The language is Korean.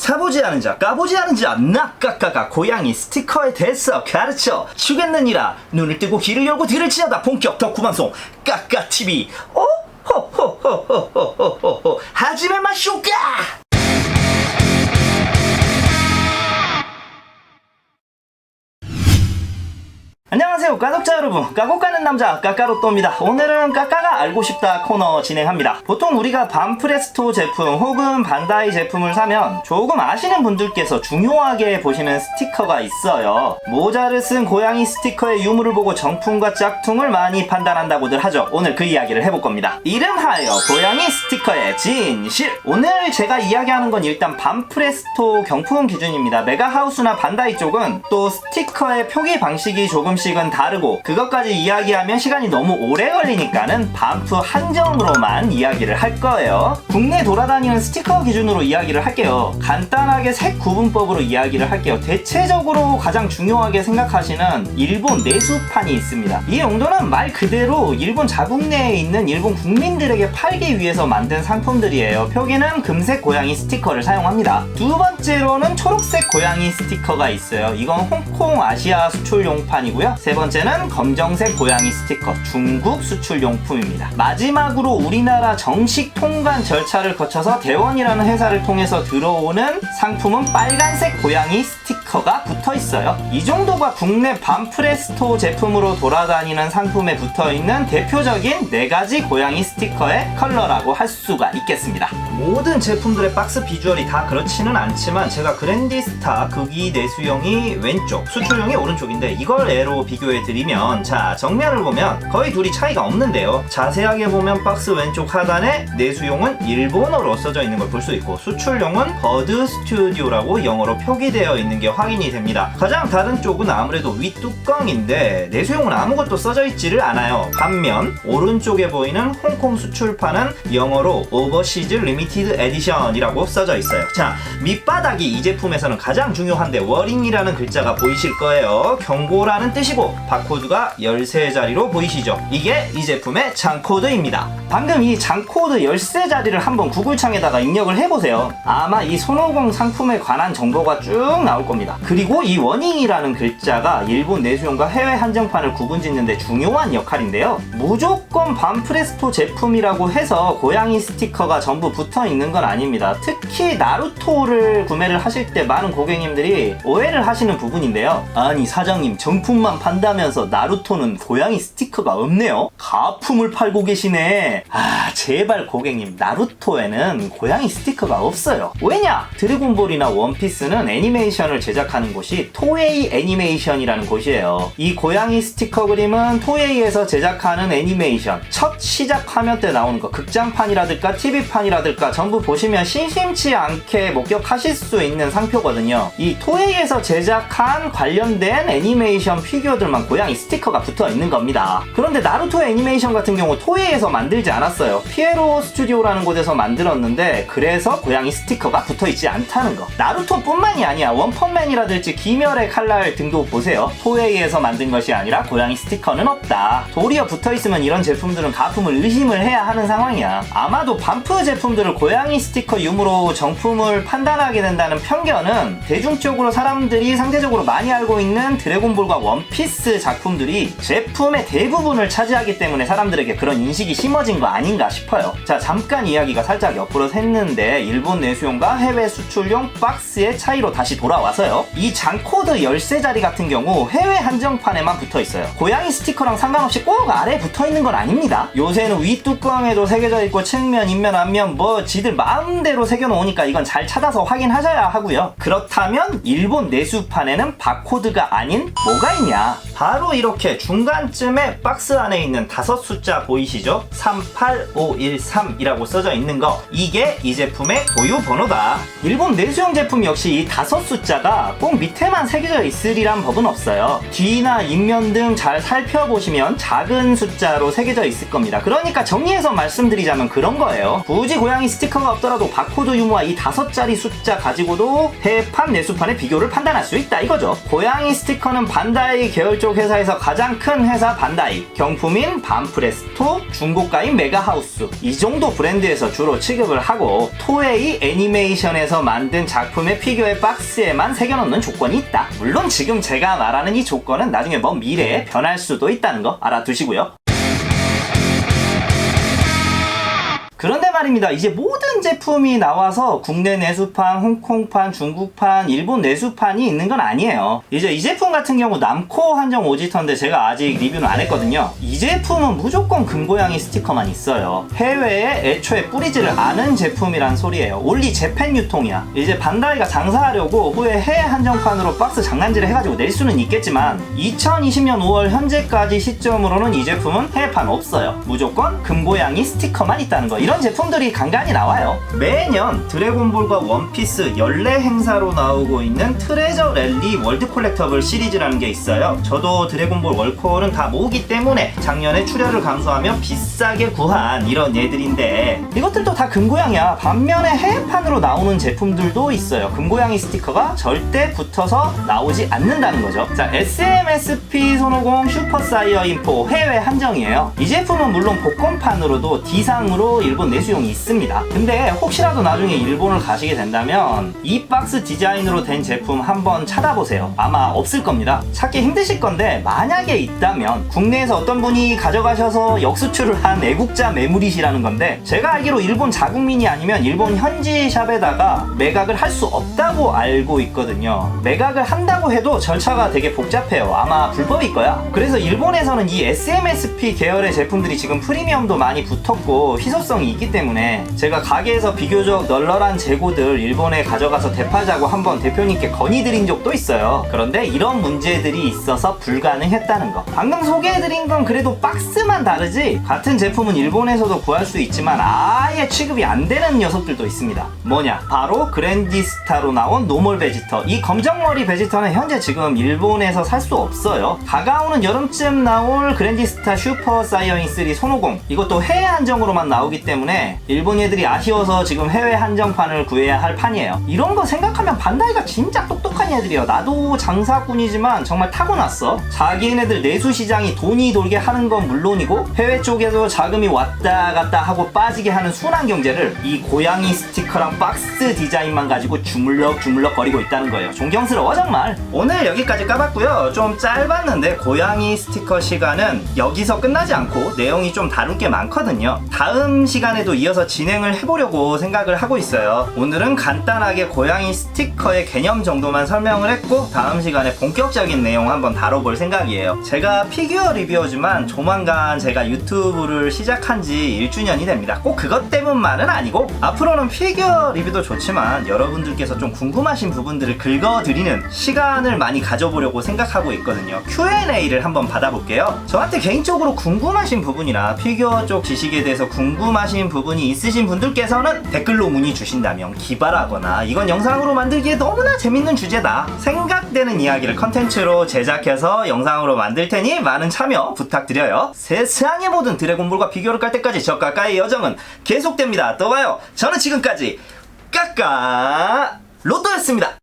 사보지 않은 자 까보지 않은 자 낙까까가 고양이 스티커에 대해서 가르쳐 주겠느니라. 눈을 뜨고 귀를 열고 들을지어다. 본격 덕후방송 까까TV. 호호호호호호호호 하지마 마쇼까. 안녕하세요 까독자 여러분, 까고 까는 남자 까까로또입니다. 오늘은 까까가 알고 싶다 코너 진행합니다. 보통 우리가 반프레스토 제품 혹은 반다이 제품을 사면 조금 아시는 분들께서 중요하게 보시는 스티커가 있어요. 모자를 쓴 고양이 스티커의 유무를 보고 정품과 짝퉁을 많이 판단한다고들 하죠. 오늘 그 이야기를 해볼 겁니다. 이름하여 고양이 스티커의 진실. 오늘 제가 이야기하는 건 일단 반프레스토 경품 기준입니다. 메가하우스나 반다이 쪽은 또 스티커의 표기 방식이 조금씩은 다르고, 그것까지 이야기하면 시간이 너무 오래 걸리니까는 반프 한정으로만 이야기를 할 거예요. 국내 돌아다니는 스티커 기준으로 이야기를 할게요. 간단하게 색 구분법으로 이야기를 할게요. 대체적으로 가장 중요하게 생각하시는 일본 내수판이 있습니다. 이 용도는 말 그대로 일본 자국 내에 있는 일본 국민들에게 팔기 위해서 만든 상품들이에요. 표기는 금색 고양이 스티커를 사용합니다. 두 번째로는 초록색 고양이 스티커가 있어요. 이건 홍콩 아시아 수출용판이고요. 세 번째는 검정색 고양이 스티커, 중국 수출용품입니다. 마지막으로 우리나라 정식 통관 절차를 거쳐서 대원이라는 회사를 통해서 들어오는 상품은 빨간색 고양이 스티커가 붙어 있어요. 이 정도가 국내 반프레스토 제품으로 돌아다니는 상품에 붙어 있는 대표적인 4가지 고양이 스티커의 컬러라고 할 수가 있겠습니다. 모든 제품들의 박스 비주얼이 다 그렇지는 않지만, 제가 그랜디스타 극이 내수용이 왼쪽, 수출용이 오른쪽인데 이걸 애로 비교해드리면, 자, 정면을 보면 거의 둘이 차이가 없는데요. 자세하게 보면 박스 왼쪽 하단에 내수용은 일본어로 써져 있는 걸 볼 수 있고, 수출용은 버드 스튜디오라고 영어로 표기되어 있는 게 확인이 됩니다. 가장 다른 쪽은 아무래도 윗뚜껑인데 내수용은 아무것도 써져 있지를 않아요. 반면 오른쪽에 보이는 홍콩 수출판은 영어로 오버시즈 리미티드 에디션이라고 써져 있어요. 자, 밑바닥이 이 제품에서는 가장 중요한데 워링이라는 글자가 보이실 거예요. 경고라는 뜻이고, 바코드가 13자리로 보이시죠? 이게 이 제품의 장코드입니다. 방금 이 장코드 13자리를 한번 구글창에다가 입력을 해보세요. 아마 이 손오공 상품에 관한 정보가 쭉 나올 겁니다. 그리고 이 워닝이라는 글자가 일본 내수용과 해외 한정판을 구분짓는데 중요한 역할인데요. 무조건 반프레스토 제품이라고 해서 고양이 스티커가 전부 붙어 있는 건 아닙니다. 특히 나루토를 구매를 하실 때 많은 고객님들이 오해를 하시는 부분인데요. 아니 사장님, 정품만 판다면서 나루토는 고양이 스티커가 없네요? 가품을 팔고 계시네. 아, 제발 고객님, 나루토에는 고양이 스티커가 없어요. 왜냐? 드래곤볼이나 원피스는 애니메이션을 제작하는 곳이 토에이 애니메이션이라는 곳이에요. 이 고양이 스티커 그림은 토에이에서 제작하는 애니메이션 첫 시작 화면 때 나오는 거, 극장판이라든가 TV판이라든가 전부 보시면 심심치 않게 목격하실 수 있는 상표거든요. 이 토에이에서 제작한 관련된 애니메이션 피규어들만 고양이 스티커가 붙어 있는 겁니다. 그런데 나루토 애니메이션 같은 경우 토에이에서 만들지 않았어요. 피에로 스튜디오라는 곳에서 만들었는데, 그래서 고양이 스티커가 붙어 있지 않다는 거. 나루토 뿐만이 아니야. 원펀맨이라든지 귀멸의 칼날 등도 보세요. 토에이에서 만든 것이 아니라 고양이 스티커는 없다. 도리어 붙어 있으면 이런 제품들은 가품을 의심을 해야 하는 상황이야. 아마도 반프 제품들을 고양이 스티커 유무로 정품을 판단하게 된다는 편견은 대중적으로 사람들이 상대적으로 많이 알고 있는 드래곤볼과 원피스 작품들이 제품의 대부분을 차지하기 때문에 사람들에게 그런 인식이 심어진 거 아닌가 싶어요. 자, 잠깐 이야기가 살짝 옆으로 샜는데, 일본 내수용과 해외 수출용 박스의 차이로 다시 돌아와서요. 이 장코드 13자리 같은 경우 해외 한정판에만 붙어 있어요. 고양이 스티커랑 상관없이 꼭 아래에 붙어 있는 건 아닙니다. 요새는 윗뚜껑에도 새겨져 있고 측면, 인면, 앞면 뭐 지들 마음대로 새겨놓으니까 이건 잘 찾아서 확인하셔야 하고요. 그렇다면 일본 내수판에는 바코드가 아닌 뭐가 있냐? 바로 이렇게 중간쯤에 박스 안에 있는 5숫자 보이시죠? 38513이라고 써져 있는 거, 이게 이 제품의 고유 번호다. 일본 내수용 제품 역시 이 5숫자가 스티커가 꼭 밑에만 새겨져 있으리란 법은 없어요. 뒤나 입면 등 잘 살펴보시면 작은 숫자로 새겨져 있을 겁니다. 그러니까 정리해서 말씀드리자면 그런 거예요. 굳이 고양이 스티커가 없더라도 바코드 유무와 이 5자리 숫자 가지고도 해외판, 내수판의 비교를 판단할 수 있다 이거죠. 고양이 스티커는 반다이 계열 쪽 회사에서 가장 큰 회사 반다이, 경품인 반프레스토, 중고가인 메가하우스 이 정도 브랜드에서 주로 취급을 하고 토에이 애니메이션에서 만든 작품의 피규어의 박스에만 새겨놓는 조건이 있다. 물론 지금 제가 말하는 이 조건은 나중에 먼 미래에 변할 수도 있다는 거 알아두시고요. 그런데 말입니다. 이제 모든 제품이 나와서 국내 내수판, 홍콩판, 중국판, 일본 내수판이 있는 건 아니에요. 이제 이 제품 같은 경우 남코 한정 오지터인데 제가 아직 리뷰는 안 했거든요. 이 제품은 무조건 금고양이 스티커만 있어요. 해외에 애초에 뿌리지를 않은 제품이란 소리예요. 올리 재팬 유통이야. 이제 반다이가 장사하려고 후에 해외 한정판으로 박스 장난질을 해가지고 낼 수는 있겠지만 2020년 5월 현재까지 시점으로는 이 제품은 해외판 없어요. 무조건 금고양이 스티커만 있다는 거. 이런 제품들이 간간히 나와요. 매년 드래곤볼과 원피스 연례 행사로 나오고 있는 트레저 랠리 월드 콜렉터블 시리즈라는 게 있어요. 저도 드래곤볼 월콜은 다 모으기 때문에 작년에 출혈을 감수하며 비싸게 구한 이런 얘들인데 이것들도 다 금고양이야. 반면에 해외판으로 나오는 제품들도 있어요. 금고양이 스티커가 절대 붙어서 나오지 않는다는 거죠. 자, SMSP 손오공 슈퍼사이어 인포 해외 한정이에요. 이 제품은 물론 복권판으로도 D상으로 일본 내수용이 있습니다. 근데 혹시라도 나중에 일본을 가시게 된다면 이 박스 디자인으로 된 제품 한번 찾아보세요. 아마 없을 겁니다. 찾기 힘드실 건데 만약에 있다면 국내에서 어떤 분이 가져가셔서 역수출을 한 애국자 매물이시라는 건데 제가 알기로 일본 자국민이 아니면 일본 현지 샵에다가 매각을 할 수 없다고 알고 있거든요. 매각을 한다고 해도 절차가 되게 복잡해요. 아마 불법일 거야. 그래서 일본에서는 이 SMSP 계열의 제품들이 지금 프리미엄도 많이 붙었고 희소성이 있기 때문에 제가 가게에서 비교적 널널한 재고들 일본에 가져가서 되팔자고 한번 대표님께 건의드린 적도 있어요. 그런데 이런 문제들이 있어서 불가능했다는 거. 방금 소개해드린 건 그래도 박스만 다르지 같은 제품은 일본에서도 구할 수 있지만 아예 취급이 안 되는 녀석들도 있습니다. 뭐냐? 바로 그랜디스타로 나온 노멀 베지터. 이 검정머리 베지터는 현재 지금 일본에서 살 수 없어요. 다가오는 여름쯤 나올 그랜디스타 슈퍼 사이어인 3 손오공 이것도 해외 한정으로만 나오기 때문에 일본 애들이 아쉬워서 지금 해외 한정판을 구해야 할 판이에요. 이런 거 생각하면 반다이가 진짜 똑똑한 애들이에요. 나도 장사꾼이지만 정말 타고났어. 자기네들 내수 시장이 돈이 돌게 하는 건 물론이고 해외 쪽에도 자금이 왔다 갔다 하고 빠지게 하는 순환 경제를 이 고양이 스티커랑 박스 디자인만 가지고 주물럭 거리고 있다는 거예요. 존경스러워 정말. 오늘 여기까지 까봤고요. 좀 짧았는데 고양이 스티커 시간은 여기서 끝나지 않고 내용이 좀 다룰 게 많거든요. 다음 시간에도 이어서 진행을 해보려고 생각을 하고 있어요. 오늘은 간단하게 고양이 스티커의 개념 정도만 설명을 했고 다음 시간에 본격적인 내용 한번 다뤄볼 생각이에요. 제가 피규어 리뷰어지만 조만간 제가 유튜브를 시작한 지 1주년이 됩니다. 꼭 그것 때문만은 아니고 앞으로는 피규어 리뷰도 좋지만 여러분들께서 좀 궁금하신 부분들을 긁어드리는 시간을 많이 가져보려고 생각하고 있거든요. Q&A를 한번 받아볼게요. 저한테 개인적으로 궁금하신 부분이나 피규어 쪽 지식에 대해서 궁금하신 부분이 있으신 분들께서는 댓글로 문의 주신다면 기발하거나 이건 영상으로 만들기에 너무나 재밌는 주제다 생각되는 이야기를 컨텐츠로 제작해서 영상으로 만들 테니 많은 참여 부탁드려요. 세상의 모든 드래곤볼과 비교를 깔 때까지 저 까까의 여정은 계속됩니다. 또 봐요. 저는 지금까지 까까 로또였습니다.